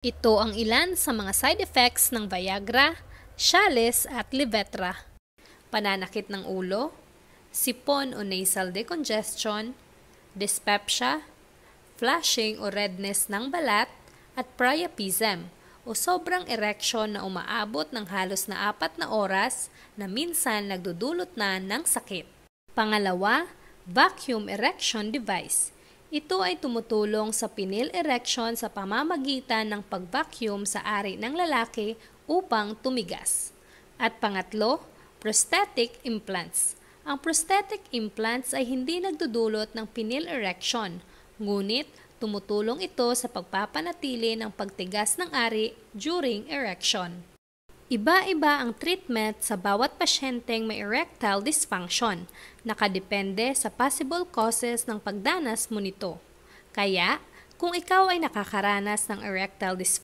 Ito ang ilan sa mga side effects ng Viagra, Cialis at Levetra. Pananakit ng ulo, sipon o nasal decongestion, dyspepsia, flushing o redness ng balat, at priapism o sobrang erection na umaabot ng halos na 4 na oras na minsan nagdudulot na ng sakit. Pangalawa, vacuum erection device. Ito ay tumutulong sa penile erection sa pamamagitan ng pag-vacuum sa ari ng lalaki upang tumigas. At pangatlo, prosthetic implants. Ang prosthetic implants ay hindi nagdudulot ng penile erection, ngunit tumutulong ito sa pagpapanatili ng pagtigas ng ari during erection. Iba-iba ang treatment sa bawat pasyenteng may erectile dysfunction, nakadepende sa possible causes ng pagdanas mo nito. Kaya, kung ikaw ay nakakaranas ng erectile dysfunction,